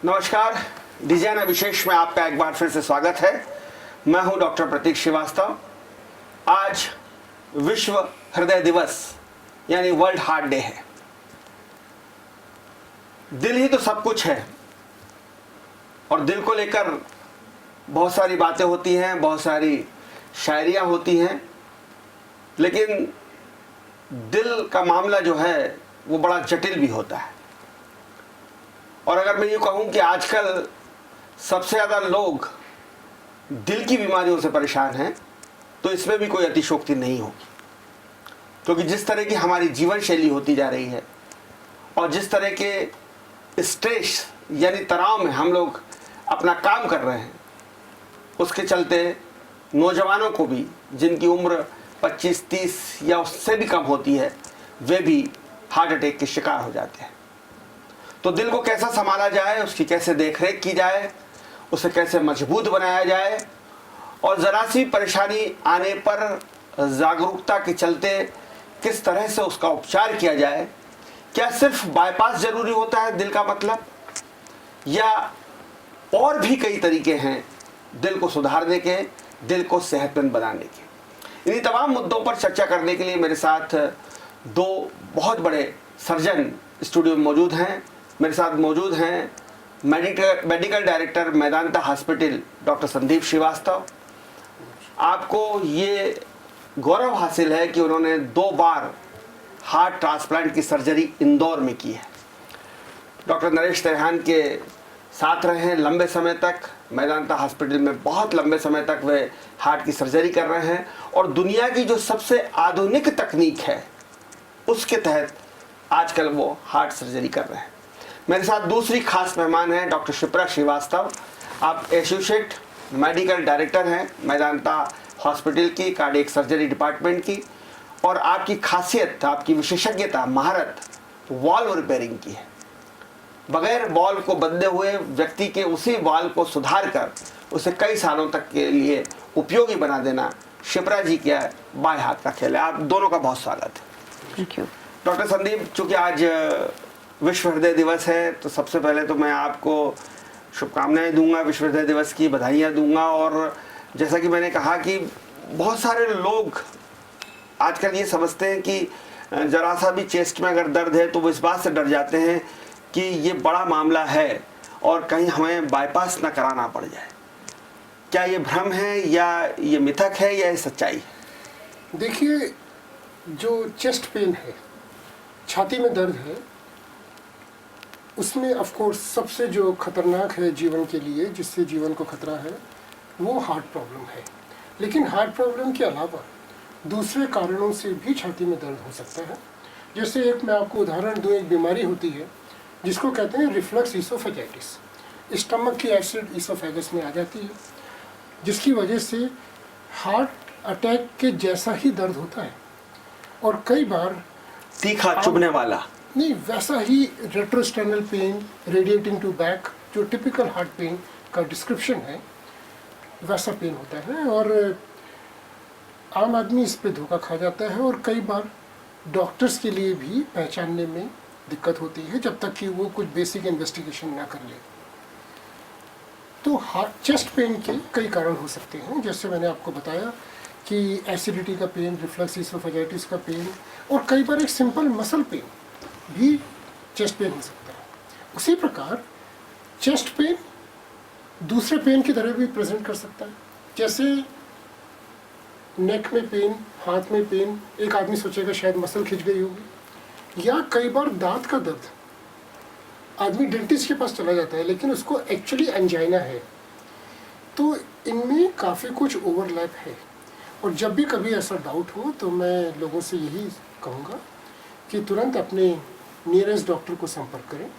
नमस्कार, डिजाइन विशेष में आपका एक बार फिर से स्वागत है। मैं हूं डॉक्टर प्रतीक श्रीवास्तव। आज विश्व हृदय दिवस यानी वर्ल्ड हार्ट डे है। दिल ही तो सब कुछ है और दिल को लेकर बहुत सारी बातें होती हैं, बहुत सारी शायरियां होती हैं, लेकिन दिल का मामला जो है वो बड़ा जटिल भी होता है। और अगर मैं ये कहूँ कि आजकल सबसे ज़्यादा लोग दिल की बीमारियों से परेशान हैं, तो इसमें भी कोई अतिशयोक्ति नहीं होगी, क्योंकि जिस तरह की हमारी जीवन शैली होती जा रही है और जिस तरह के स्ट्रेस यानी तनाव में हम लोग अपना काम कर रहे हैं, उसके चलते नौजवानों को भी, जिनकी उम्र 25-30 या उससे भी कम होती है, वे भी हार्ट अटैक के शिकार हो जाते हैं। तो दिल को कैसा संभाला जाए, उसकी कैसे देखरेख की जाए, उसे कैसे मजबूत बनाया जाए और ज़रा सी परेशानी आने पर जागरूकता के चलते किस तरह से उसका उपचार किया जाए। क्या सिर्फ बाईपास ज़रूरी होता है दिल का मतलब, या और भी कई तरीके हैं दिल को सुधारने के, दिल को सेहतमंद बनाने के। इन्हीं तमाम मुद्दों पर चर्चा करने के लिए मेरे साथ दो बहुत बड़े सर्जन स्टूडियो में मौजूद हैं। मेरे साथ मौजूद हैं medical director Medanta hospital doctor Sandeep Srivastava. आपको ये गौरव हासिल है कि उन्होंने 2 बार हार्ट ट्रांसप्लांट की सर्जरी इंदौर में की है। डॉक्टर नरेश त्रेहान के साथ रहे हैं लंबे समय तक, मेदांता हॉस्पिटल में बहुत लंबे समय तक वे हार्ट की सर्जरी कर रहे हैं और दुनिया की जो सबसे आधुनिक तकनीक है उसके तहत आजकल वो हार्ट सर्जरी कर रहे हैं। मेरे साथ दूसरी खास मेहमान हैं डॉक्टर शिप्रा श्रीवास्तव। आप एसोसिएट मेडिकल डायरेक्टर हैं मेदांता हॉस्पिटल की कार्डियक सर्जरी डिपार्टमेंट की, और आपकी खासियत, आपकी विशेषज्ञता, महारत वॉल्व रिपेयरिंग की है। बगैर वॉल्व को बदले हुए व्यक्ति के उसी वॉल्व को सुधार कर उसे कई सालों तक के लिए उपयोगी बना देना शिप्रा जी का बाएं हाथ का खेल है। आप दोनों का बहुत स्वागत है। Thank you. डॉक्टर संदीप, चूँकि आज विश्व हृदय दिवस है, तो सबसे पहले तो मैं आपको शुभकामनाएं दूंगा, विश्व हृदय दिवस की बधाइयाँ दूंगा। और जैसा कि मैंने कहा कि बहुत सारे लोग आजकल ये समझते हैं कि ज़रा सा भी चेस्ट में अगर दर्द है तो वो इस बात से डर जाते हैं कि ये बड़ा मामला है और कहीं हमें बाईपास ना कराना पड़ जाए। क्या ये भ्रम है या ये मिथक है या ये सच्चाई है? देखिए, जो चेस्ट पेन है, छाती में दर्द है, उसमें ऑफ कोर्स सबसे जो खतरनाक है जीवन के लिए, जिससे जीवन को खतरा है, वो हार्ट प्रॉब्लम है। लेकिन हार्ट प्रॉब्लम के अलावा दूसरे कारणों से भी छाती में दर्द हो सकता है। जैसे एक मैं आपको उदाहरण दूँ, एक बीमारी होती है जिसको कहते हैं रिफ्लक्स ईसोफेजाइटिस। स्टमक की एसिड ईसोफेगस में आ जाती है, जिसकी वजह से हार्ट अटैक के जैसा ही दर्द होता है और कई बार तीखा चुभने वाला नहीं, वैसा ही रेट्रोस्टेनल पेन रेडिएटिंग टू बैक, जो टिपिकल हार्ट पेन का डिस्क्रिप्शन है, वैसा पेन होता है। और आम आदमी इस पे धोखा खा जाता है और कई बार डॉक्टर्स के लिए भी पहचानने में दिक्कत होती है जब तक कि वो कुछ बेसिक इन्वेस्टिगेशन ना कर ले। तो हार्ट चेस्ट पेन के कई कारण हो सकते हैं, जैसे मैंने आपको बताया कि एसिडिटी का पेन, रिफ्लक्स ईसोफेजाइटिस का पेन, और कई बार एक सिंपल मसल पेन भी चेस्ट पेन हो सकता है। उसी प्रकार चेस्ट पेन दूसरे पेन की तरह भी प्रेजेंट कर सकता है, जैसे नेक में पेन, हाथ में पेन, एक आदमी सोचेगा शायद मसल खिंच गई होगी, या कई बार दांत का दर्द, आदमी डेंटिस्ट के पास चला जाता है लेकिन उसको एक्चुअली एंजाइना है। तो इनमें काफ़ी कुछ ओवरलैप है और जब भी कभी ऐसा डाउट हो तो मैं लोगों से यही कहूँगा कि तुरंत अपने नियरेस्ट डॉक्टर को संपर्क करें,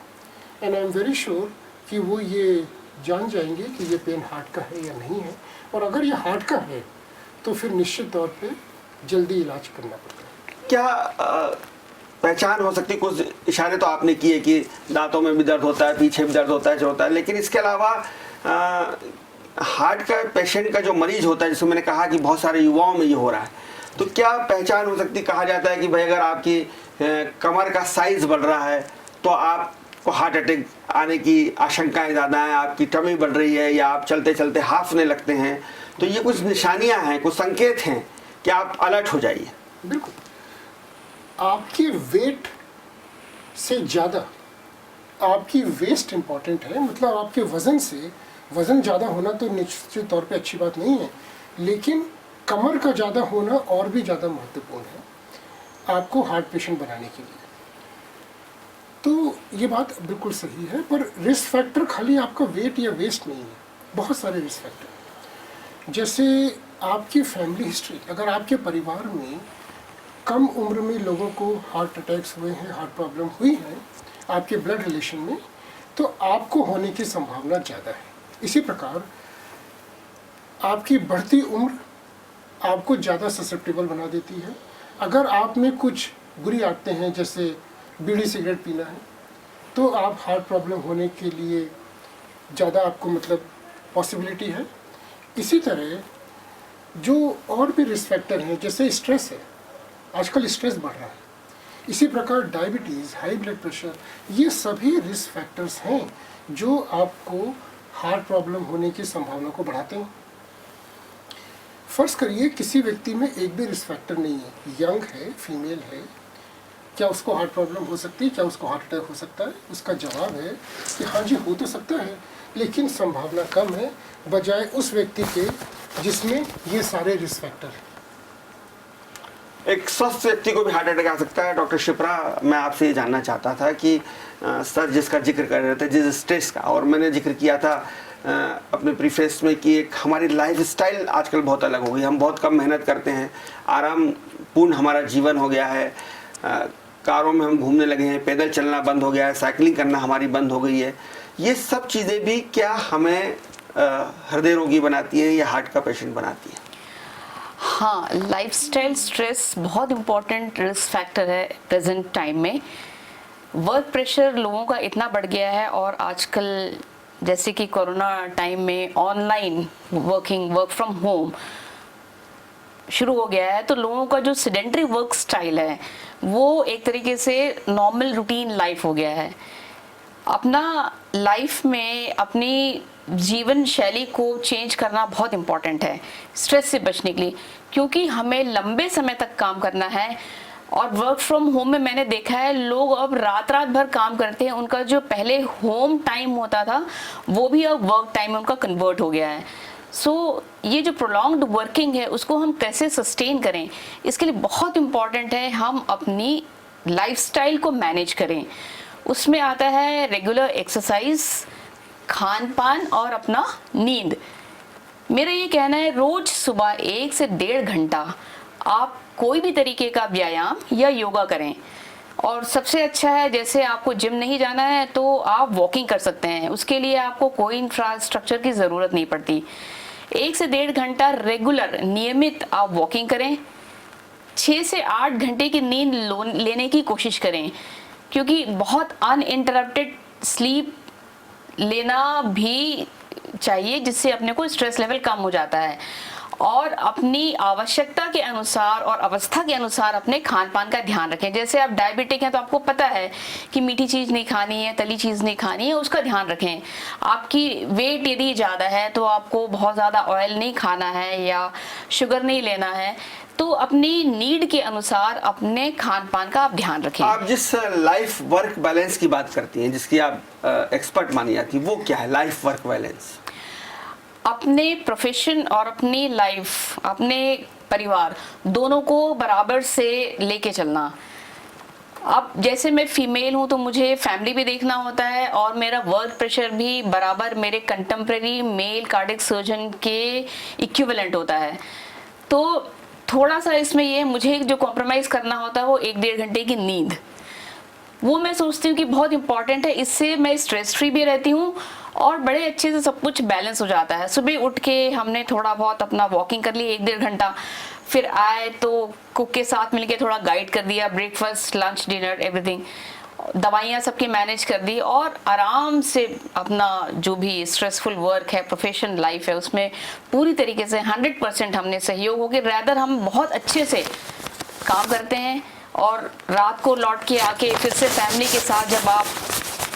and I am very sure कि वो ये जान जाएंगे कि ये पेन हार्ट का है या नहीं है, और अगर ये हार्ट का है तो फिर निश्चित तौर पे जल्दी इलाज करना पड़ता है। क्या पहचान हो सकती? कुछ इशारे तो आपने किए कि दांतों में भी दर्द होता है, पीछे भी दर्द होता है, जो होता है, लेकिन इसके अलावा हार्ट का पेशेंट का जो मरीज होता है, जिसमें मैंने कहा कि बहुत सारे युवाओं में ये हो रहा है, तो क्या पहचान हो सकती? कहा जाता है कि भाई अगर आपकी कमर का साइज बढ़ रहा है तो आप को हार्ट अटैक आने की आशंकाएं ज़्यादा हैं, आपकी टमी बढ़ रही है या आप चलते चलते हांफने लगते हैं, तो ये कुछ निशानियां हैं, कुछ संकेत हैं कि आप अलर्ट हो जाइए। बिल्कुल, आपके वेट से ज़्यादा आपकी वेस्ट इम्पॉर्टेंट है। मतलब आपके वज़न से, वज़न ज़्यादा होना तो निश्चित तौर पे अच्छी बात नहीं है, लेकिन कमर का ज़्यादा होना और भी ज़्यादा महत्वपूर्ण है आपको हार्ट पेशेंट बनाने के लिए। तो ये बात बिल्कुल सही है, पर रिस्क फैक्टर खाली आपका वेट या वेस्ट नहीं है, बहुत सारे रिस्क फैक्टर। जैसे आपकी फैमिली हिस्ट्री, अगर आपके परिवार में कम उम्र में लोगों को हार्ट अटैक्स हुए हैं, हार्ट प्रॉब्लम हुई है आपके ब्लड रिलेशन में, तो आपको होने की संभावना ज़्यादा है। इसी प्रकार आपकी बढ़ती उम्र आपको ज़्यादा ससेप्टेबल बना देती है। अगर आप में कुछ बुरी आदतें हैं, जैसे बीड़ी सिगरेट पीना है, तो आप हार्ट प्रॉब्लम होने के लिए ज़्यादा आपको मतलब पॉसिबिलिटी है। इसी तरह जो और भी रिस्क फैक्टर हैं, जैसे स्ट्रेस है, आजकल स्ट्रेस बढ़ रहा है, इसी प्रकार डायबिटीज़, हाई ब्लड प्रेशर, ये सभी रिस्क फैक्टर्स हैं जो आपको हार्ट प्रॉब्लम होने की संभावना को बढ़ाते हैं। फ़र्ज़ करिए किसी व्यक्ति में एक भी रिस्क फैक्टर नहीं है, यंग है, फीमेल है, क्या उसको हार्ट प्रॉब्लम हो सकती है? क्या उसको हार्ट अटैक हो सकता है? उसका जवाब है कि हाँ जी, हो तो सकता है, लेकिन संभावना कम है बजाय उस व्यक्ति के जिसमें ये सारे रिस्क फैक्टर हैं। एक स्वस्थ व्यक्ति को भी हार्ट अटैक आ सकता है। डॉक्टर शिप्रा, मैं आपसे ये जानना चाहता था कि सर जिसका जिक्र कर रहे थे, जिस स्ट्रेस का, और मैंने जिक्र किया था अपने प्रीफेस में कि एक हमारी लाइफस्टाइल आजकल बहुत अलग हो गई, हम बहुत कम मेहनत करते हैं, आरामपूर्ण हमारा जीवन हो गया है, कारों में हम घूमने लगे हैं, पैदल चलना बंद हो गया है, साइकिलिंग करना हमारी बंद हो गई है। ये सब चीज़ें भी क्या हमें हृदय रोगी बनाती हैं या हार्ट का पेशेंट बनाती हैं? हाँ, लाइफस्टाइल स्ट्रेस बहुत इम्पोर्टेंट रिस्क फैक्टर है प्रेजेंट टाइम में। वर्क प्रेशर लोगों का इतना बढ़ गया है, और आजकल जैसे कि कोरोना टाइम में ऑनलाइन वर्क फ्रॉम होम शुरू हो गया है, तो लोगों का जो सेडेंटरी वर्क स्टाइल है वो एक तरीके से नॉर्मल रूटीन लाइफ हो गया है। अपना लाइफ में अपनी जीवन शैली को चेंज करना बहुत इम्पॉर्टेंट है स्ट्रेस से बचने के लिए, क्योंकि हमें लंबे समय तक काम करना है। और वर्क फ्रॉम होम में मैंने देखा है लोग अब रात भर काम करते हैं, उनका जो पहले होम टाइम होता था वो भी अब वर्क टाइम में उनका कन्वर्ट हो गया है। सो ये जो प्रोलॉन्ग्ड वर्किंग है उसको हम कैसे सस्टेन करें, इसके लिए बहुत इम्पॉर्टेंट है हम अपनी लाइफस्टाइल को मैनेज करें। उसमें आता है रेगुलर एक्सरसाइज, खान पान और अपना नींद। मेरा ये कहना है रोज सुबह 1 से 1.5 घंटा आप कोई भी तरीके का व्यायाम या योगा करें। और सबसे अच्छा है, जैसे आपको जिम नहीं जाना है तो आप वॉकिंग कर सकते हैं, उसके लिए आपको कोई इंफ्रास्ट्रक्चर की ज़रूरत नहीं पड़ती। 1 से 1.5 घंटा रेगुलर नियमित आप वॉकिंग करें। 6 से 8 घंटे की नींद लेने की कोशिश करें, क्योंकि बहुत अनइंटरप्टेड स्लीप लेना भी चाहिए, जिससे अपने को स्ट्रेस लेवल कम हो जाता है। और अपनी आवश्यकता के अनुसार और अवस्था के अनुसार अपने खान पान का ध्यान रखें। जैसे आप डायबिटिक हैं तो आपको पता है कि मीठी चीज़ नहीं खानी है, तली चीज़ नहीं खानी है, उसका ध्यान रखें। आपकी वेट यदि ज़्यादा है तो आपको बहुत ज़्यादा ऑयल नहीं खाना है या शुगर नहीं लेना है। तो अपनी नीड के अनुसार अपने खान पान का आप ध्यान रखें। आप जिस लाइफ वर्क बैलेंस की बात करती हैं, जिसकी आप एक्सपर्ट मानी जाती है, वो क्या है लाइफ वर्क बैलेंस? अपने प्रोफेशन और अपनी लाइफ, अपने परिवार दोनों को बराबर से लेके चलना। अब जैसे मैं फीमेल हूँ तो मुझे फैमिली भी देखना होता है, और मेरा वर्क प्रेशर भी बराबर मेरे कंटेम्प्रेरी मेल कार्डियक सर्जन के इक्विवेलेंट होता है। तो थोड़ा सा इसमें ये मुझे जो कॉम्प्रोमाइज़ करना होता है वो 1-1.5 घंटे की नींद, वो मैं सोचती हूँ कि बहुत इंपॉर्टेंट है। इससे मैं स्ट्रेस फ्री भी रहती हूँ और बड़े अच्छे से सब कुछ बैलेंस हो जाता है। सुबह उठ के हमने थोड़ा बहुत अपना वॉकिंग कर ली 1-1.5 घंटा, फिर आए तो कुक के साथ मिलके थोड़ा गाइड कर दिया, ब्रेकफास्ट, लंच, डिनर, एवरीथिंग, दवाइयाँ सबकी मैनेज कर दी, और आराम से अपना जो भी स्ट्रेसफुल वर्क है, प्रोफेशन लाइफ है, उसमें पूरी तरीके से 100% हमने सहयोग हो के रैदर हम बहुत अच्छे से काम करते हैं। और रात को लौट के आके फिर से फैमिली के साथ जब आप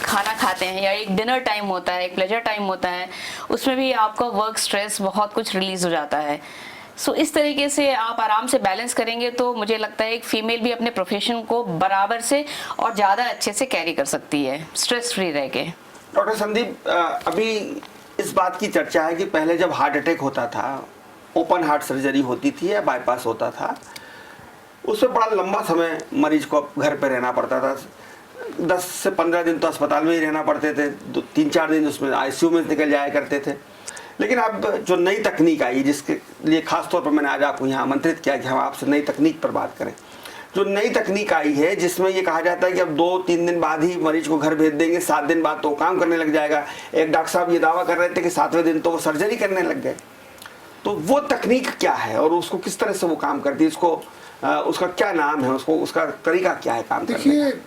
खाना खाते हैं या एक डिनर टाइम होता है, एक प्लेजर टाइम होता है, उसमें भी आपका वर्क स्ट्रेस बहुत कुछ रिलीज हो जाता है। सो इस तरीके से आप आराम से बैलेंस करेंगे तो मुझे लगता है एक फीमेल भी अपने प्रोफेशन को बराबर से और ज़्यादा अच्छे से कैरी कर सकती है, स्ट्रेस फ्री रह के। डॉक्टर संदीप, अभी इस बात की चर्चा है कि पहले जब हार्ट अटैक होता था, ओपन हार्ट सर्जरी होती थी या बाईपास होता था, उसमें बड़ा लंबा समय मरीज को घर पे रहना पड़ता था। 10 से 15 दिन तो अस्पताल में ही रहना पड़ते थे, 3-4 दिन उसमें आईसीयू में निकल जाया करते थे। लेकिन अब जो नई तकनीक आई, जिसके लिए खास तौर पर मैंने आज आपको यहाँ आमंत्रित किया कि हम आपसे नई तकनीक पर बात करें, जो नई तकनीक आई है जिसमें ये कहा जाता है कि अब 2-3 दिन बाद ही मरीज को घर भेज देंगे, 7 दिन बाद तो काम करने लग जाएगा। एक डॉक्टर साहब ये दावा कर रहे थे कि 7वें दिन तो वो सर्जरी करने लग गए। तो वो तकनीक क्या है और उसको किस तरह से वो काम करती है, उसका क्या नाम है, उसका तरीका क्या है काम करने का? देखिए,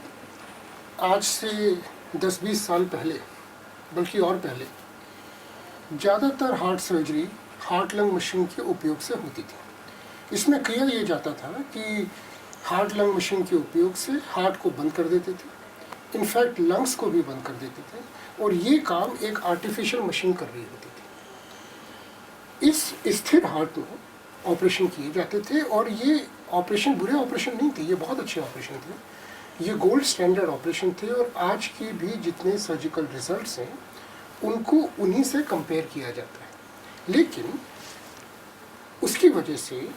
आज से 10-20 साल पहले, बल्कि और पहले, ज़्यादातर heart surgery heart lung machine के उपयोग से होती थी। इसमें किया ये जाता था कि हार्ट लंग मशीन के उपयोग से हार्ट को बंद कर देते थे, इनफैक्ट लंग्स को भी बंद कर देते थे, और ये काम एक आर्टिफिशियल मशीन कर रही होती थी। इस स्थिर हार्ट में ऑपरेशन किए जाते थे, और ये ऑपरेशन बुरे ऑपरेशन नहीं थे, ये बहुत अच्छे ऑपरेशन थे, ये गोल्ड स्टैंडर्ड ऑपरेशन थे, और आज के भी जितने सर्जिकल रिजल्ट्स हैं उनको उन्हीं से कंपेयर किया जाता है। लेकिन उसकी वजह से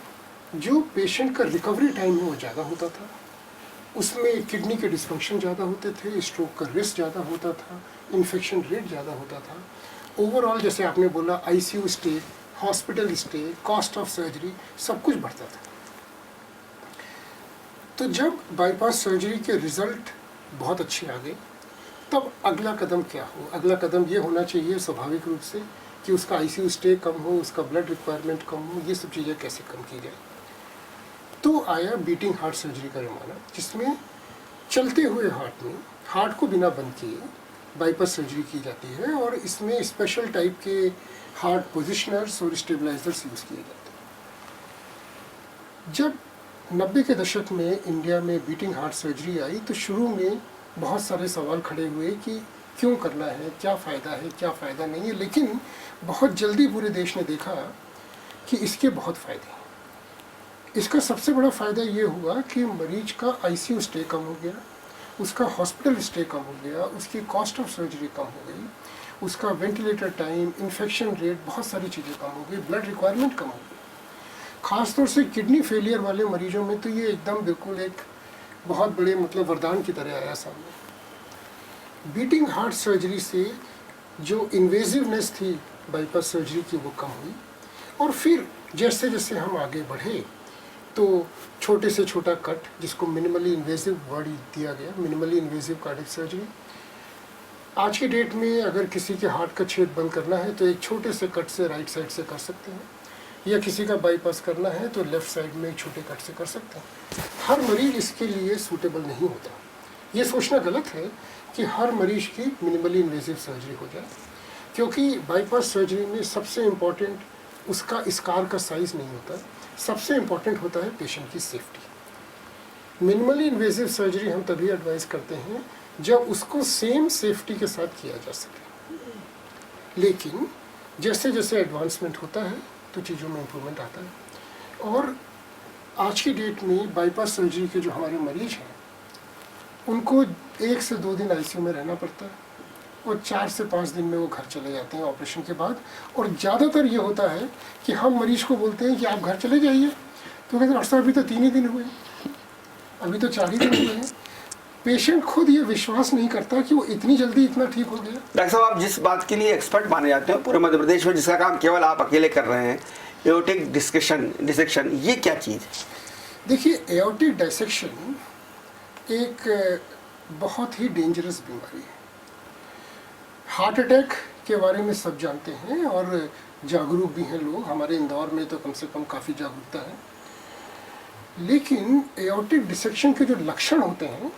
जो पेशेंट का रिकवरी टाइम है वो ज़्यादा होता था, उसमें किडनी के डिस्फंक्शन ज़्यादा होते थे, स्ट्रोक का रिस्क ज़्यादा होता था, इन्फेक्शन रेट ज़्यादा होता था। ओवरऑल जैसे आपने बोला, ICU stay, hospital stay, cost of surgery, सब कुछ बढ़ता था। तो जब बाईपास सर्जरी के रिज़ल्ट बहुत अच्छे आ गए, तब अगला कदम क्या हो? अगला कदम ये होना चाहिए स्वाभाविक रूप से कि उसका आईसीयू स्टे कम हो, उसका ब्लड रिक्वायरमेंट कम हो, ये सब चीज़ें कैसे कम की जाए। तो आया बीटिंग हार्ट सर्जरी का ज़माना, जिसमें चलते हुए हार्ट में हार्ट को बिना बंद किए बाईपास सर्जरी की जाती है, और इसमें स्पेशल टाइप के हार्ट पोजिशनर्स और स्टेबलाइजर्स यूज़ किए जाते हैं। जब 90 के दशक में इंडिया में बीटिंग हार्ट सर्जरी आई तो शुरू में बहुत सारे सवाल खड़े हुए कि क्यों करना है, क्या फ़ायदा है, क्या फ़ायदा नहीं है। लेकिन बहुत जल्दी पूरे देश ने देखा कि इसके बहुत फ़ायदे हैं। इसका सबसे बड़ा फ़ायदा ये हुआ कि मरीज का आईसीयू स्टे कम हो गया, उसका हॉस्पिटल स्टे कम हो गया, उसकी कॉस्ट ऑफ सर्जरी कम हो गई, उसका वेंटिलेटर टाइम, इन्फेक्शन रेट, बहुत सारी चीज़ें कम हो गई, ब्लड रिक्वायरमेंट कम हो गई। ख़ासतौर से किडनी फेलियर वाले मरीजों में तो ये एकदम बिल्कुल एक बहुत बड़े वरदान की तरह आया सामने। बीटिंग हार्ट सर्जरी से जो इन्वेजिवनेस थी बाईपास सर्जरी की वो कम हुई, और फिर जैसे जैसे हम आगे बढ़े तो छोटे से छोटा कट, जिसको मिनिमली इन्वेजिव वर्ड दिया गया, मिनिमली इन्वेजिव कार्डियक सर्जरी। आज के डेट में अगर किसी के हार्ट का छेद बंद करना है तो एक छोटे से कट से राइट साइड से कर सकते हैं, या किसी का बाईपास करना है तो लेफ़्ट साइड में एक छोटे कट से कर सकते हैं। हर मरीज इसके लिए सूटेबल नहीं होता। ये सोचना गलत है कि हर मरीज की मिनिमली इन्वेजिव सर्जरी हो जाए, क्योंकि बाईपास सर्जरी में सबसे इम्पॉर्टेंट उसका स्कार का साइज़ नहीं होता, सबसे इम्पॉर्टेंट होता है पेशेंट की सेफ्टी। मिनिमली इन्वेजिव सर्जरी हम तभी एडवाइस करते हैं जब उसको सेम सेफ्टी के साथ किया जा सके। लेकिन जैसे जैसे एडवांसमेंट होता है तो चीज़ों में इम्प्रूवमेंट आता है, और आज की डेट में बाईपास सर्जरी के जो हमारे मरीज हैं उनको 1 से 2 दिन आईसीयू में रहना पड़ता है, और 4 से 5 दिन में वो घर चले जाते हैं ऑपरेशन के बाद। और ज़्यादातर ये होता है कि हम मरीज को बोलते हैं कि आप घर चले जाइए, तो कहते हैं डॉक्टर साहब अभी तो 3 ही दिन हुए, अभी तो 4 ही दिन हुए हैं। पेशेंट खुद ये विश्वास नहीं करता कि वो इतनी जल्दी इतना ठीक हो गया। डॉक्टर साहब, आप जिस बात के लिए एक्सपर्ट माने जाते हैं पूरे मध्य प्रदेश में, जिसका काम केवल आप अकेले कर रहे हैं, एओर्टिक डिसेक्शन, ये क्या चीज़ है? देखिए, एओर्टिक डिसेक्शन एक बहुत ही डेंजरस बीमारी है। हार्ट अटैक के बारे में सब जानते हैं और जागरूक भी हैं लोग, हमारे इंदौर में तो कम से कम काफ़ी जागरूकता है। लेकिन एओर्टिक डिसेक्शन के जो लक्षण होते हैं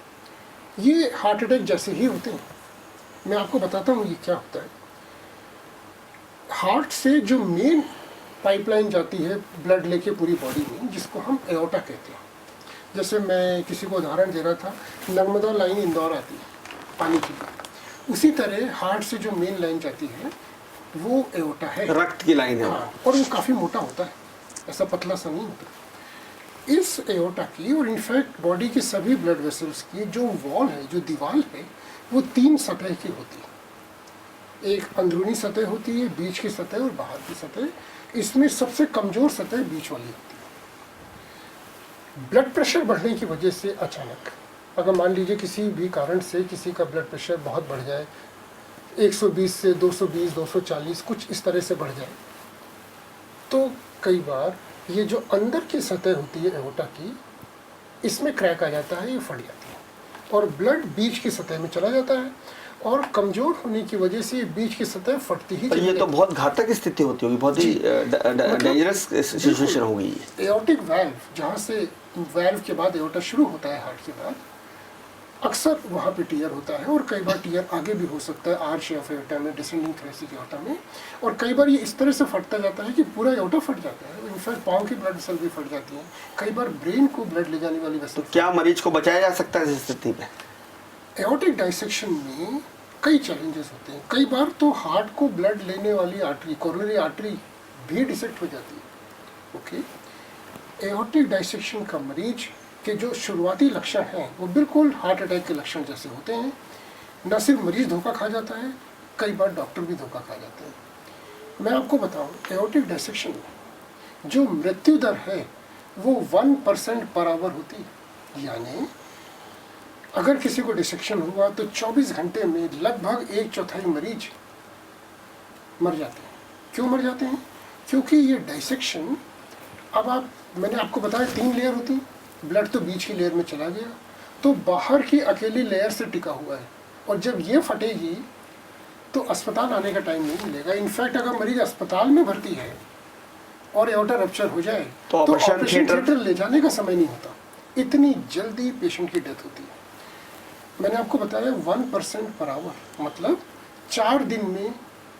ये हार्ट अटैक जैसे ही होते हैं। मैं आपको बताता हूँ ये क्या होता है। हार्ट से जो मेन पाइपलाइन जाती है ब्लड लेके पूरी बॉडी में, जिसको हम एओर्टा कहते हैं। जैसे मैं किसी को उदाहरण दे रहा था, नर्मदा लाइन इंदौर आती है पानी की, उसी तरह हार्ट से जो मेन लाइन जाती है वो एओर्टा है। रक्त की लाइन है वो। हाँ, और वो काफ़ी मोटा होता है, ऐसा पतला सा नहीं होता। इस एओर्टा की और इनफैक्ट बॉडी के सभी ब्लड वेसल्स की जो वॉल है, जो दीवार है, वो 3 सतह की होती है। एक अंदरूनी सतह होती है, बीच की सतह और बाहर की सतह। इसमें सबसे कमज़ोर सतह बीच वाली होती है। ब्लड प्रेशर बढ़ने की वजह से अचानक, अगर मान लीजिए किसी भी कारण से किसी का ब्लड प्रेशर बहुत बढ़ जाए, 120 से 220, 240 कुछ इस तरह से बढ़ जाए, तो कई बार ये जो अंदर की सतह होती है एओर्टा की, इसमें क्रैक आ जाता है, ये फट जाती है और ब्लड बीच की सतह में चला जाता है और कमज़ोर होने की वजह से ये बीच की सतह फटती ही पर चली ये तो जाती है। बहुत घातक स्थिति होती होगी, बहुत ही डेंजरस सिचुएशन होगी ये। एओर्टिक वाल्व, जहाँ से वाल्व के बाद एओर्टा शुरू होता है हार्ट के बाद, अक्सर वहाँ पे टीयर होता है और कई बार टीयर आगे भी हो सकता है आर्च ऑफ एओर्टा में, डिसेंडिंग थोरेसिक एओर्टा में, और कई बार ये इस तरह से फटता जाता है कि पूरा एओर्टा फट जाता है। इनफैक्ट पाँव की ब्लड वेसल भी फट जाती हैं, कई बार ब्रेन को ब्लड ले जाने वाली वेसल। क्या मरीज को बचाया जा सकता है इस स्थिति में? एओर्टिक डाइसेक्शन में कई चैलेंजेस होते हैं। कई बार तो हार्ट को ब्लड लेने वाली आर्टरी, कोरोनरी आर्टरी भी डिसेक्ट हो जाती है। ओके, एओर्टिक डाइसेक्शन का मरीज के जो शुरुआती लक्षण हैं वो बिल्कुल हार्ट अटैक के लक्षण जैसे होते हैं। न सिर्फ मरीज धोखा खा जाता है, कई बार डॉक्टर भी धोखा खा जाते हैं। मैं आपको बताऊं, एओर्टिक डाइसेक्शन में जो मृत्यु दर है वो 1% पर आवर होती है। यानी अगर किसी को डिसेक्शन हुआ तो 24 घंटे में लगभग 1/4 मरीज मर जाते हैं। क्यों मर जाते हैं? क्योंकि ये डाइसेक्शन, अब मैंने आपको बताया 3 लेयर होती हैं, ब्लड तो बीच की लेयर में चला गया, तो बाहर की अकेली लेयर से टिका हुआ है, और जब ये फटेगी तो अस्पताल आने का टाइम नहीं मिलेगा। इनफैक्ट अगर मरीज अस्पताल में भर्ती है और एओर्टा रप्चर हो जाए तो ऑपरेशन थिएटर ले जाने का समय नहीं होता, इतनी जल्दी पेशेंट की डेथ होती है। मैंने आपको बताया 1% पर आवर, मतलब 4 दिन में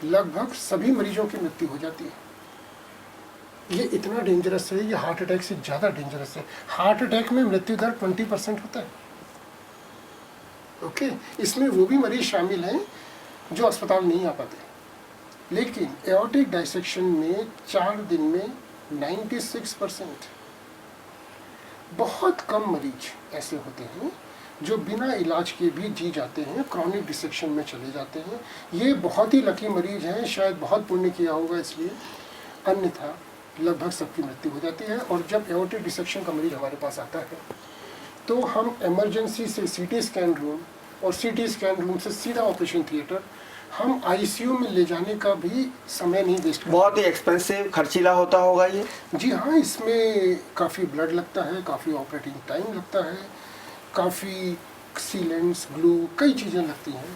लगभग सभी मरीजों की मृत्यु हो जाती है। ये इतना डेंजरस है, ये हार्ट अटैक से ज़्यादा डेंजरस है। हार्ट अटैक में मृत्यु दर 20% होता है। ओके, इसमें वो भी मरीज शामिल हैं जो अस्पताल नहीं आ पाते। लेकिन एओर्टिक डाइसेक्शन में 4 दिन में 96%, बहुत कम मरीज ऐसे होते हैं जो बिना इलाज के भी जी जाते हैं, क्रॉनिक डिसेक्शन में चले जाते हैं। ये बहुत ही लकी मरीज हैं, शायद बहुत पुण्य किया होगा इसलिए, अन्यथा लगभग सबकी मृत्यु हो जाती है। और जब एओर्टिक डिसेक्शन का मरीज हमारे पास आता है तो हम इमरजेंसी से सीटी स्कैन रूम और सीटी स्कैन रूम से सीधा ऑपरेशन थिएटर, हम आईसीयू में ले जाने का भी समय नहीं वेस्ट करते। बहुत ही एक्सपेंसिव, खर्चीला होता होगा ये? जी हाँ, इसमें काफ़ी ब्लड लगता है, काफ़ी ऑपरेटिंग टाइम लगता है, काफ़ी सीलेंट्स, ग्लू, कई चीज़ें लगती हैं,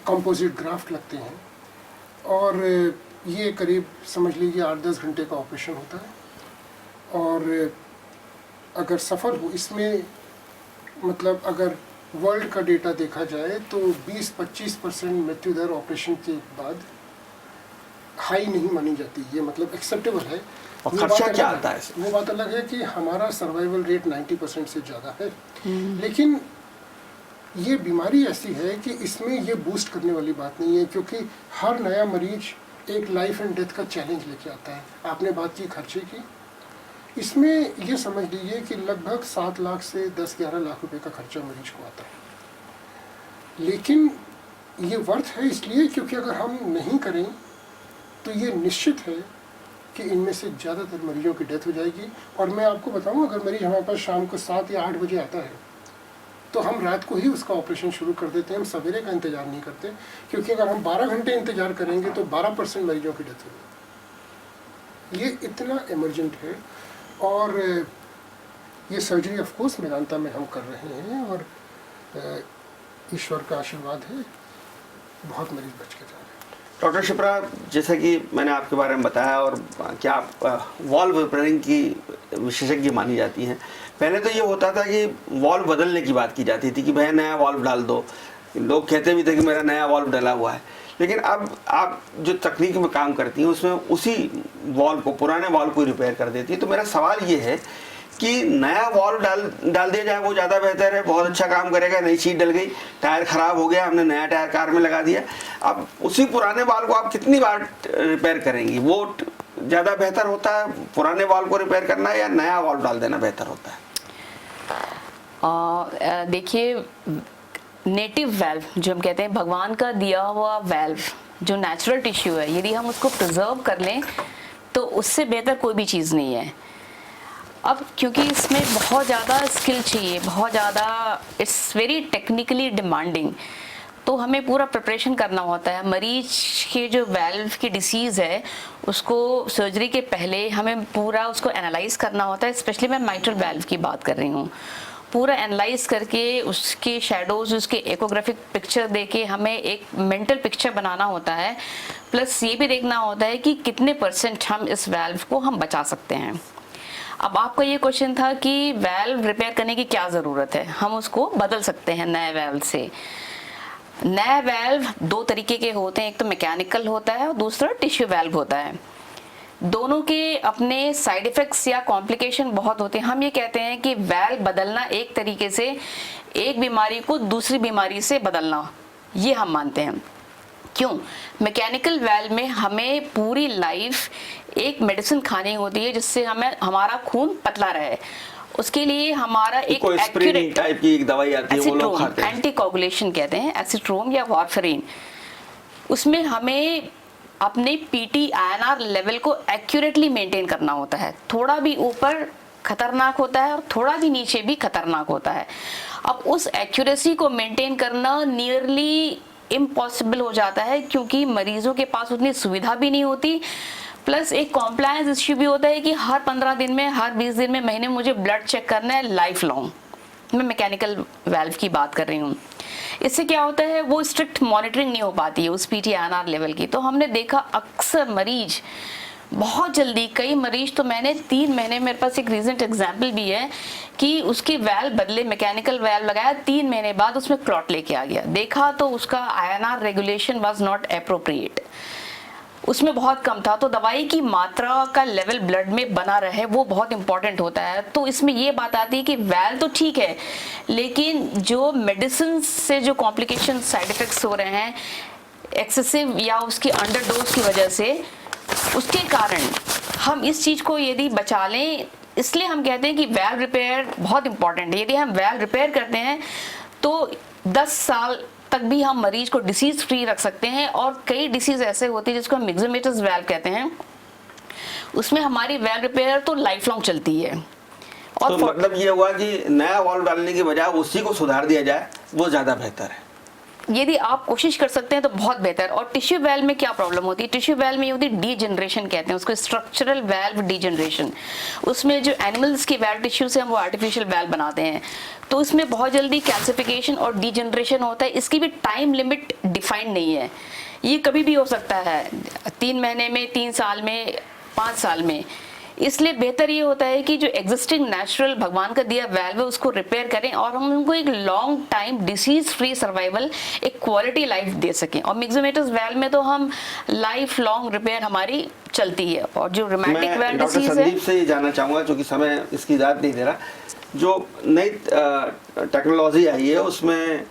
कंपोजिट ग्राफ्ट लगते हैं, और ये करीब समझ लीजिए 8-10 घंटे का ऑपरेशन होता है। और अगर सफल हो इसमें, मतलब अगर वर्ल्ड का डेटा देखा जाए तो 20-25% मृत्यु दर ऑपरेशन के बाद हाई नहीं मानी जाती, ये मतलब एक्सेप्टेबल है। और खर्चा क्या आता है? वो बात अलग है कि हमारा सर्वाइवल रेट 90% से ज़्यादा है, लेकिन ये बीमारी ऐसी है कि इसमें ये बूस्ट करने वाली बात नहीं है, क्योंकि हर नया मरीज एक लाइफ एंड डेथ का चैलेंज लेके आता है। आपने बात की खर्चे की, इसमें ये समझ लीजिए कि लगभग 7 लाख से 10-11 लाख रुपए का खर्चा मरीज को आता है। लेकिन ये वर्थ है इसलिए क्योंकि अगर हम नहीं करें तो ये निश्चित है कि इनमें से ज़्यादातर मरीजों की डेथ हो जाएगी। और मैं आपको बताऊं, अगर मरीज हमारे पास शाम को 7 या 8 बजे आता है तो हम रात को ही उसका ऑपरेशन शुरू कर देते हैं, हम सवेरे का इंतज़ार नहीं करते, क्योंकि अगर हम 12 घंटे इंतज़ार करेंगे तो 12% मरीजों की डेथ होगी। ये इतना इमरजेंट है, और ये सर्जरी ऑफ कोर्स मेदांता में हम कर रहे हैं, और ईश्वर का आशीर्वाद है, बहुत मरीज बच के जा रहे हैं। डॉक्टर शिप्रा, जैसा कि मैंने आपके बारे में बताया, और क्या आप वॉल्व रिपेयरिंग की विशेषज्ञ मानी जाती हैं। पहले तो ये होता था कि वॉल्व बदलने की बात की जाती थी कि भाई नया वॉल्व डाल दो, लोग कहते भी थे कि मेरा नया वॉल्व डला हुआ है। लेकिन अब आप जो तकनीक में काम करती हैं उसमें उसी वॉल्व को, पुराने वॉल्व को रिपेयर कर देती है। तो मेरा सवाल ये है कि नया वॉल्व डाल दिया जाए वो ज़्यादा बेहतर है, बहुत अच्छा काम करेगा, नई सीट डल गई, टायर खराब हो गया, हमने नया टायर कार में लगा दिया, अब उसी पुराने वाल्व को आप कितनी बार रिपेयर करेंगी? वो ज़्यादा बेहतर होता है पुराने वाल्व को रिपेयर करना या नया वाल्व डाल देना बेहतर होता है? देखिए, नेटिव वाल्व जो हम कहते हैं, भगवान का दिया हुआ वाल्व जो नेचुरल टिश्यू है, यदि हम उसको प्रिजर्व कर लें तो उससे बेहतर कोई भी चीज़ नहीं है। अब क्योंकि इसमें बहुत ज़्यादा स्किल चाहिए, बहुत ज़्यादा, इट्स वेरी टेक्निकली डिमांडिंग, तो हमें पूरा प्रिपरेशन करना होता है। मरीज के जो वाल्व की डिसीज़ है उसको सर्जरी के पहले हमें पूरा उसको एनालाइज करना होता है। स्पेशली मैं माइट्रल वाल्व की बात कर रही हूँ। पूरा एनालाइज करके उसके शैडोज़, उसके एकोग्राफिक पिक्चर देके हमें एक मेंटल पिक्चर बनाना होता है। प्लस ये भी देखना होता है कि कितने % हम इस वाल्व को हम बचा सकते हैं। अब आपका ये क्वेश्चन था कि वाल्व रिपेयर करने की क्या ज़रूरत है, हम उसको बदल सकते हैं नए वाल्व से। नया वाल्व 2 तरीके के होते हैं, एक तो मैकेनिकल होता है और दूसरा टिश्यू वाल्व होता है। दोनों के अपने साइड इफ़ेक्ट्स या कॉम्प्लिकेशन बहुत होते हैं। हम ये कहते हैं कि वाल्व बदलना एक तरीके से एक बीमारी को दूसरी बीमारी से बदलना, ये हम मानते हैं। क्यों? मैकेनिकल वाल्व में हमें पूरी लाइफ एक मेडिसिन खानी होती है जिससे हमें हमारा खून पतला रहे। उसके लिए हमारा एक एक्यूरेट टाइप की एक दवाई आती है, वो लोग खाते हैं, एंटीकोगुलेशन कहते हैं, एसिट्रोम या वारफरीन। उसमें हमें अपने पीटी INR लेवल को एक्यूरेटली मेंटेन करना होता है। थोड़ा भी ऊपर खतरनाक होता है और थोड़ा भी नीचे भी खतरनाक होता है। अब उस एक्यूरेसी को मेंटेन करना नियरली इम्पॉसिबल हो जाता है, क्योंकि मरीजों के पास उतनी सुविधा भी नहीं होती। प्लस एक कॉम्प्लायंस इश्यू भी होता है कि हर 15 दिन में, हर 20 दिन में, महीने मुझे ब्लड चेक करना है लाइफ लॉन्ग। मैं मैकेनिकल वाल्व की बात कर रही हूँ। इससे क्या होता है, वो स्ट्रिक्ट मॉनिटरिंग नहीं हो पाती है उस पीटी INR लेवल की। तो हमने देखा अक्सर मरीज बहुत जल्दी, कई मरीज तो मैंने 3 महीने, मेरे पास एक रीसेंट एग्जाम्पल भी है कि उसके वाल्व बदले, मैकेनिकल वाल्व लगाया, 3 महीने बाद उसमें क्लॉट लेके आ गया। देखा तो उसका INR regulation was not appropriate, उसमें बहुत कम था। तो दवाई की मात्रा का लेवल ब्लड में बना रहे, वो बहुत इंपॉर्टेंट होता है। तो इसमें ये बात आती है कि वाल्व तो ठीक है, लेकिन जो मेडिसिन से जो कॉम्प्लिकेशन, साइड इफेक्ट्स हो रहे हैं एक्सेसिव या उसकी अंडरडोज की वजह से, उसके कारण हम इस चीज़ को यदि बचा लें, इसलिए हम कहते हैं कि वाल्व रिपेयर बहुत इंपॉर्टेंट है। यदि हम वाल्व रिपेयर करते हैं तो 10 साल तक भी हम मरीज को डिसीज फ्री रख सकते हैं। और कई डिसीज ऐसे होती है जिसको हम मिक्सोमेटस वाल्व कहते हैं, उसमें हमारी वाल्व रिपेयर तो लाइफ लॉन्ग चलती है। और तो मतलब ये हुआ कि नया वाल्व डालने की बजाय उसी को सुधार दिया जाए, वो ज़्यादा बेहतर है। यदि आप कोशिश कर सकते हैं तो बहुत बेहतर। और टिश्यू वाल्व में क्या प्रॉब्लम होती है, टिश्यू वाल्व में ये होती है डीजनरेशन कहते हैं उसको, स्ट्रक्चरल वाल्व डीजनरेशन। उसमें जो एनिमल्स की वाल्व टिश्यू से हम वो आर्टिफिशियल वाल्व बनाते हैं, तो उसमें बहुत जल्दी कैल्सिफिकेशन और डीजनरेशन होता है। इसकी भी टाइम लिमिट डिफाइंड नहीं है, ये कभी भी हो सकता है, 3 महीने में, 3 साल में, 5 साल में। इसलिए बेहतर ये होता है कि जो एग्जिस्टिंग नेचुरल भगवान का दिया वाल्व है उसको रिपेयर करें और हम उनको एक long time disease free survival, एक क्वालिटी लाइफ दे सकें। और मिक्सोमेटस वाल्व में तो हम लाइफ लॉन्ग रिपेयर हमारी चलती है। और जो रोमैटिक वाल्व डिसीज है, संदीप से ये जानना चाहूँगा, क्योंकि समय इसकी इजाज़त नहीं दे रहा, जो नई टेक्नोलॉजी आई है उसमें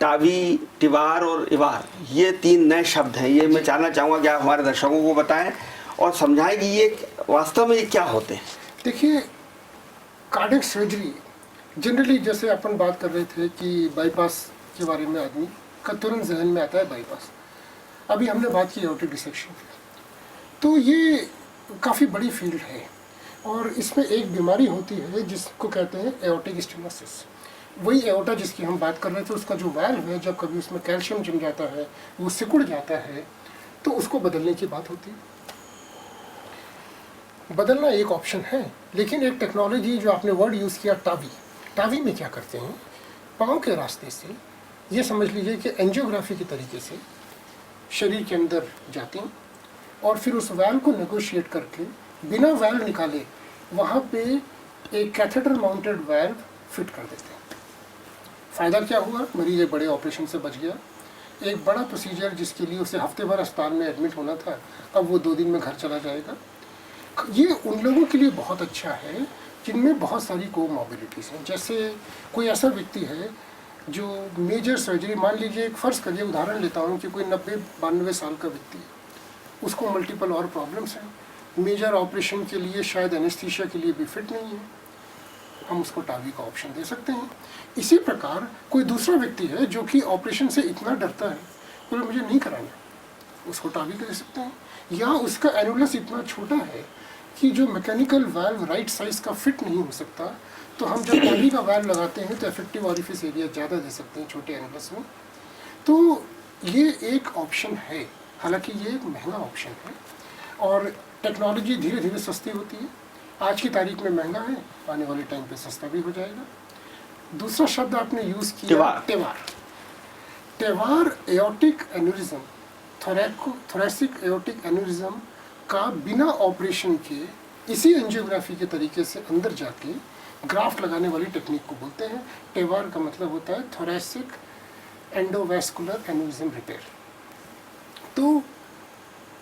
टावी, टिवार और इवार, ये 3 नए शब्द हैं। ये मैं जानना चाहूँगा कि आप हमारे दर्शकों को बताएं और समझाएं कि ये वास्तव में ये क्या होते हैं। देखिए, कार्डियक सर्जरी जनरली, जैसे अपन बात कर रहे थे कि बाईपास के बारे में आदमी का तुरंत जहन में आता है बाईपास। अभी हमने बात की एओर्टिक डिसेक्शन, तो ये काफ़ी बड़ी फील्ड है और इसमें एक बीमारी होती है जिसको कहते हैं एओर्टिक स्टेनोसिस। वही एओर्टा जिसकी हम बात कर रहे थे, उसका जो वाल्व है, जब कभी उसमें कैल्शियम जम जाता है, वो सिकुड़ जाता है, तो उसको बदलने की बात होती है। बदलना एक ऑप्शन है, लेकिन एक टेक्नोलॉजी जो आपने वर्ड यूज़ किया टावी, टावी में क्या करते हैं, पाँव के रास्ते से, ये समझ लीजिए कि एंजियोग्राफी के तरीके से शरीर के अंदर जाते हैं और फिर उस वाल्व को नेगोशिएट करके बिना वाल्व निकाले वहाँ पे एक कैथेटर माउंटेड वाल्व फिट कर देते हैं। फ़ायदा क्या हुआ, मरीज एक बड़े ऑपरेशन से बच गया। एक बड़ा प्रोसीजर जिसके लिए उसे हफ्ते भर अस्पताल में एडमिट होना था, अब वो 2 दिन में घर चला जाएगा। ये उन लोगों के लिए बहुत अच्छा है जिनमें बहुत सारी कोमॉर्बिडिटीज़ हैं। जैसे कोई ऐसा व्यक्ति है जो मेजर सर्जरी, मान लीजिए एक फ़र्ज़ करिए, उदाहरण लेता हूँ कि कोई 90-92 साल का व्यक्ति है, उसको मल्टीपल और प्रॉब्लम्स हैं, मेजर ऑपरेशन के लिए शायद एनेस्थीसिया के लिए भी फिट नहीं है, हम उसको टावी का ऑप्शन दे सकते हैं। इसी प्रकार कोई दूसरा व्यक्ति है जो कि ऑपरेशन से इतना डरता है, बोले मुझे नहीं कराना, उसको टावी का दे सकते हैं। या उसका एनुलस इतना छोटा है कि जो मैकेनिकल वाल्व राइट साइज़ का फिट नहीं हो सकता, तो हम जब टावी का वाल्व लगाते हैं तो इफेक्टिव ऑरिफिस एरिया ज़्यादा दे सकते हैं छोटे एनुलस में। तो ये एक ऑप्शन है, हालांकि ये एक महंगा ऑप्शन है और टेक्नोलॉजी धीरे धीरे सस्ती होती है। आज की तारीख में महंगा है, आने वाले टाइम पे सस्ता भी हो जाएगा। दूसरा शब्द आपने यूज़ किया TEVAR. TEVAR aortic aneurysm, thoracic aortic aneurysm का बिना ऑपरेशन के इसी एंजियोग्राफी के तरीके से अंदर जाके ग्राफ्ट लगाने वाली टेक्निक को बोलते हैं। टेवार का मतलब होता है थोरैसिक एंडोवैस्कुलर एन्यूरिज्म रिपेयर। तो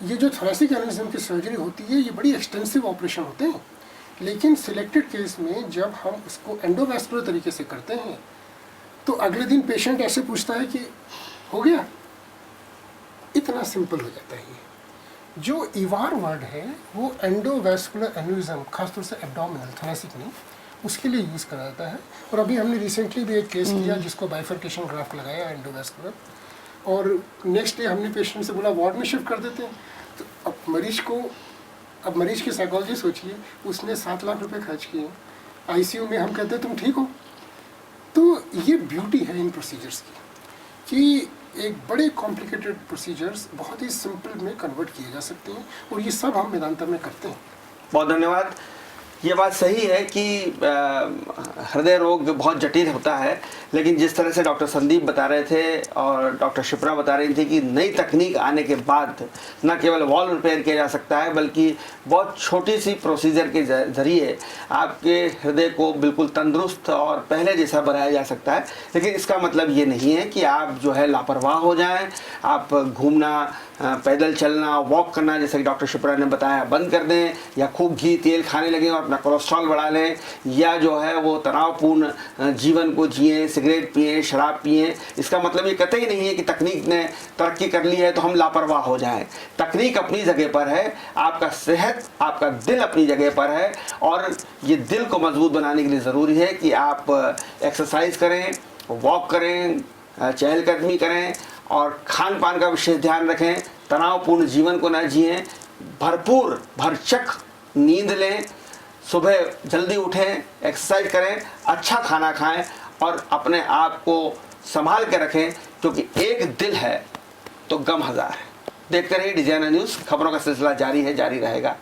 ये जो थोरैसिक एन्यूरिज्म की सर्जरी होती है, ये बड़ी एक्सटेंसिव ऑपरेशन होते हैं, लेकिन सिलेक्टेड केस में जब हम उसको एंडोवैस्कुलर तरीके से करते हैं तो अगले दिन पेशेंट ऐसे पूछता है कि हो गया, इतना सिंपल हो जाता है। ये जो ईवार वर्ड है वो एंडोवैस्कुलर एन्यूरिज्म, खासतौर से एब्डोमिनल, थोरैसिक नहीं, उसके लिए यूज़ करा जाता है। और अभी हमने रिसेंटली भी एक केस किया जिसको बाइफर्केशन ग्राफ्ट लगाया एंडोवैस्कुलर, और नेक्स्ट डे हमने पेशेंट से बोला वार्ड में शिफ्ट कर देते हैं। तो अब मरीज की साइकोलॉजी सोचिए, उसने 7 लाख रुपए खर्च किए, आईसीयू में हम कहते हैं तुम ठीक हो। तो ये ब्यूटी है इन प्रोसीजर्स की कि एक बड़े कॉम्प्लिकेटेड प्रोसीजर्स बहुत ही सिंपल में कन्वर्ट किए जा सकते हैं, और ये सब हम वेदांता में करते हैं। बहुत धन्यवाद। ये बात सही है कि हृदय रोग बहुत जटिल होता है, लेकिन जिस तरह से डॉक्टर संदीप बता रहे थे और डॉक्टर शिप्रा बता रही थी कि नई तकनीक आने के बाद न केवल वॉल्व रिपेयर किया जा सकता है, बल्कि बहुत छोटी सी प्रोसीजर के ज़रिए आपके हृदय को बिल्कुल तंदुरुस्त और पहले जैसा बनाया जा सकता है। लेकिन इसका मतलब ये नहीं है कि आप जो है लापरवाह हो जाएं, आप घूमना, पैदल चलना, वॉक करना, जैसे कि डॉक्टर शिप्रा ने बताया, बंद कर दें, या खूब घी तेल खाने लगें और अपना कोलेस्ट्रॉल बढ़ा लें, या जो है वो तनावपूर्ण जीवन को जिए, सिगरेट पिए, शराब पिए। इसका मतलब ये कतई नहीं है कि तकनीक ने तरक्की कर ली है तो हम लापरवाह हो जाएं। तकनीक अपनी जगह पर है, आपका सेहत, आपका दिल अपनी जगह पर है, और ये दिल को मजबूत बनाने के लिए ज़रूरी है कि आप एक्सरसाइज करें, वॉक करें, चहलकदमी करें और खान पान का विशेष ध्यान रखें, तनावपूर्ण जीवन को न जिएं, भरपूर भरचक नींद लें, सुबह जल्दी उठें, एक्सरसाइज करें, अच्छा खाना खाएं और अपने आप को संभाल के रखें, क्योंकि एक दिल है तो गम 1000 है। देखते रहिए डिजाइनर न्यूज़, खबरों का सिलसिला जारी है, जारी रहेगा।